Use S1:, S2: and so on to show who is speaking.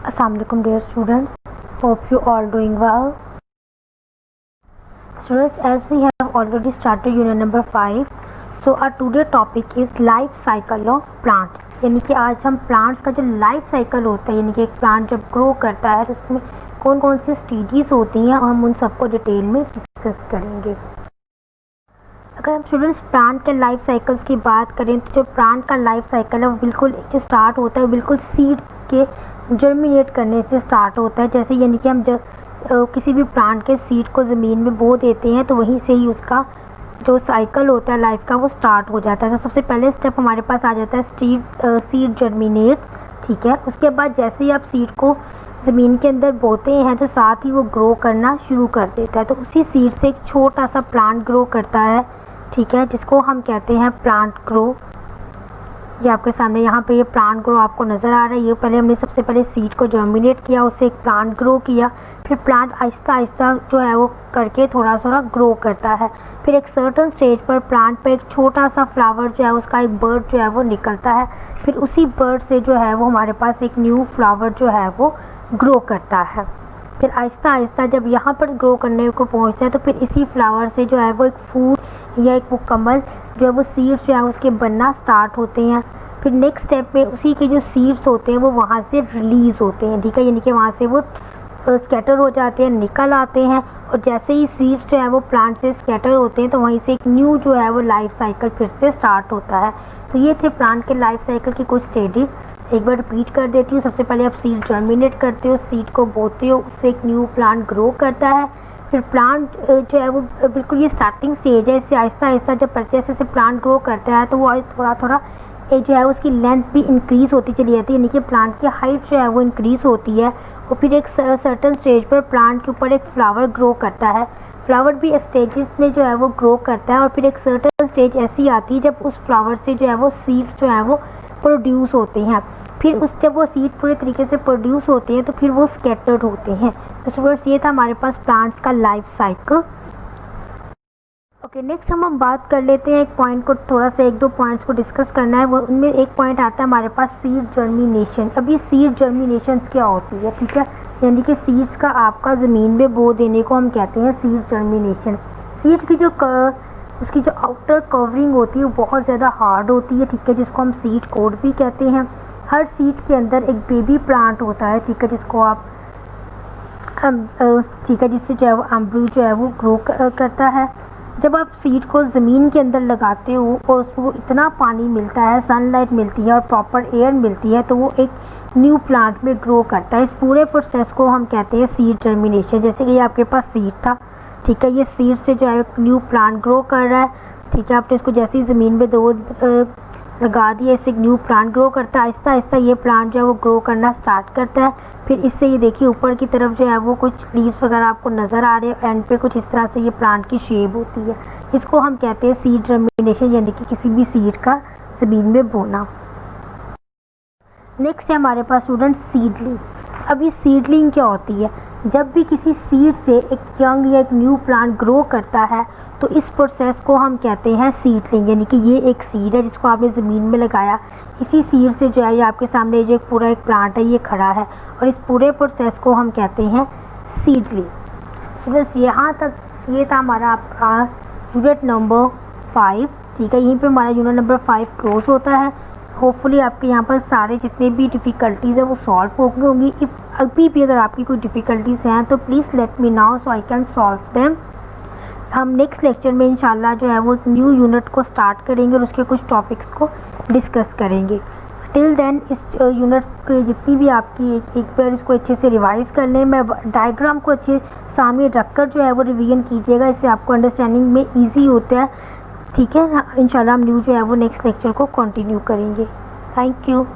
S1: Assalamualaikum dear students, hope you all doing well. Students, as we have already started unit number 5, so our today topic is life cycle of plant. यानी कि आज हम plants का जो life cycle होता है, यानी कि एक प्लांट जब ग्रो करता है तो उसमें कौन कौन सी स्टेजेस होती हैं हम उन सबको डिटेल में डिस्कस करेंगे। अगर हम स्टूडेंट्स प्लांट के लाइफ साइकिल्स की बात करें तो जो प्लांट का लाइफ साइकिल है वो बिल्कुल जो स्टार्ट होता है बिल्कुल सीड्स के जर्मिनेट करने से स्टार्ट होता है। जैसे यानी कि हम किसी भी प्लांट के सीड को ज़मीन में बो देते हैं तो वहीं से ही उसका जो साइकिल होता है लाइफ का वो स्टार्ट हो जाता है। तो सबसे पहले स्टेप हमारे पास आ जाता है सीड जर्मिनेट, ठीक है। उसके बाद जैसे ही आप सीड को ज़मीन के अंदर बोते हैं तो साथ ही वो ग्रो करना शुरू कर देता है। तो उसी सीड से एक छोटा सा प्लांट ग्रो करता है, ठीक है, जिसको हम कहते हैं प्लांट ग्रो। ये आपके सामने यहाँ पे ये प्लांट ग्रो आपको नज़र आ रहा है। ये पहले हमने सबसे पहले सीड को जर्मिनेट किया, उससे एक प्लांट ग्रो किया, फिर प्लांट आहिस्ता आहिस्ता जो है वो करके थोड़ा थोड़ा ग्रो करता है। फिर एक सर्टन स्टेज पर प्लांट पे एक छोटा सा फ्लावर जो है उसका एक बर्ड जो है वो निकलता है। फिर उसी बर्ड से जो है वो हमारे पास एक न्यू फ्लावर जो है वो ग्रो करता है। फिर आहिस्ता आहिस्ता जब यहाँ पर ग्रो करने को पहुँचता है तो फिर इसी फ्लावर से जो है वो एक फूल या एक मुकम्मल जो है वो सीड्स जो है उसके बनना स्टार्ट होते हैं। फिर नेक्स्ट स्टेप पे उसी के जो सीड्स होते हैं वो वहाँ से रिलीज़ होते हैं, ठीक है, यानी कि वहाँ से वो स्कैटर हो जाते हैं, निकल आते हैं। और जैसे ही सीड्स जो है वो प्लांट से स्कैटर होते हैं तो वहीं से एक न्यू जो है वो लाइफ साइकिल फिर से स्टार्ट होता है। तो ये थे प्लांट के लाइफ साइकिल की कुछ स्टेजेस। एक बार रिपीट कर देती हूँ। सबसे पहले आप सीड जर्मिनेट करते हो, सीड को बोते हो, उससे एक न्यू प्लांट ग्रो करता है। फिर प्लांट जो है वो बिल्कुल ये स्टार्टिंग स्टेज है, इससे आहिस्ता आहिस्ता जब जैसे जैसे प्लांट ग्रो करता है तो वो थोड़ा थोड़ा जो है उसकी लेंथ भी इंक्रीज़ होती चली जाती है, यानी कि प्लांट की हाइट जो है वो इंक्रीज़ होती है। और फिर एक सर्टन स्टेज पर प्लांट के ऊपर एक फ्लावर ग्रो करता है। फ्लावर भी स्टेजेस में जो है वो ग्रो करता है और फिर एक सर्टन स्टेज ऐसी आती है जब उस फ्लावर से जो है वो सीड्स जो है वो प्रोड्यूस होते हैं। फिर जब वो सीड पूरे तरीके से प्रोड्यूस होते हैं तो फिर वो स्कैटर्ड होते हैं। तो स्टूडेंट्स ये था हमारे पास प्लांट्स का लाइफ साइकिल। ओके, नेक्स्ट हम बात कर लेते हैं एक पॉइंट को, थोड़ा सा एक दो पॉइंट्स को डिस्कस करना है। वो उनमें एक पॉइंट आता है हमारे पास सीड जर्मिनेशन। अब ये सीड जर्मिनेशन क्या होती है, ठीक है, यानी कि सीड्स का आपका ज़मीन में बो देने को हम कहते हैं सीड जर्मिनेशन। सीड की जो उसकी जो आउटर कवरिंग होती है वो बहुत ज़्यादा हार्ड होती है, ठीक है, जिसको हम सीड कोड भी कहते हैं। हर सीड के अंदर एक बेबी प्लांट होता है, ठीक है, जिसको आप ठीक है, जिससे जो है वो एम्ब्रियो जो है वो ग्रो करता है। जब आप सीड को ज़मीन के अंदर लगाते हो और उसको इतना पानी मिलता है, सनलाइट मिलती है और प्रॉपर एयर मिलती है तो वो एक न्यू प्लांट में ग्रो करता है। इस पूरे प्रोसेस को हम कहते हैं सीड जर्मिनेशन। जैसे कि ये आपके पास सीड था, ठीक है, ये सीड से जो है एक न्यू प्लांट ग्रो कर रहा है, ठीक है। आपने इसको जैसे ही ज़मीन में लगा दिया, इससे एक न्यू प्लांट ग्रो करता है। आहिस्ता आहिस्ता ये प्लांट जो है वो ग्रो करना स्टार्ट करता है। फिर इससे ये देखिए ऊपर की तरफ जो है वो कुछ लीव्स वगैरह आपको नज़र आ रहे हैं, एंड पे कुछ इस तरह से ये प्लांट की शेप होती है। इसको हम कहते हैं सीड जर्मिनेशन, यानी कि किसी भी सीड का ज़मीन में बोना। नेक्स्ट है हमारे पास स्टूडेंट सीडलिंग। अब ये सीडलिंग क्या होती है? जब भी किसी सीड से एक यंग या एक न्यू प्लांट ग्रो करता है तो इस प्रोसेस को हम कहते हैं सीडलिंग, यानी कि ये एक सीड है जिसको आपने ज़मीन में लगाया। इसी सीड से जो है ये आपके सामने जो एक पूरा एक प्लांट है ये खड़ा है और इस पूरे प्रोसेस को हम कहते हैं सीडलिंग। स्टूडेंट्स यहाँ तक ये था हमारा आपका यूनिट नंबर 5, ठीक है। यहीं पे हमारा यूनिट नंबर 5 क्लोज होता है। होपफुली आपके यहाँ पर सारे जितने भी डिफ़िकल्टीज़ है वो सॉल्व हो गई होंगी। अभी भी अगर आपकी कोई डिफ़िकल्टीज़ हैं तो please let me now so I can solve them. हम नेक्स्ट लेक्चर में इंशाल्लाह जो है वो एक न्यू यूनिट को स्टार्ट करेंगे और उसके कुछ टॉपिक्स को डिस्कस करेंगे। टिल देन इस यूनिट की जितनी भी आपकी एक बार इसको अच्छे से रिवाइज़ कर लें। मैं डायग्राम को अच्छे सामने रखकर जो है वो रिवीजन कीजिएगा, इससे आपको अंडरस्टैंडिंग में ईजी होता है, ठीक है। इंशाल्लाह हम न्यू जो है वो नेक्स्ट लेक्चर को कंटिन्यू करेंगे। Thank you.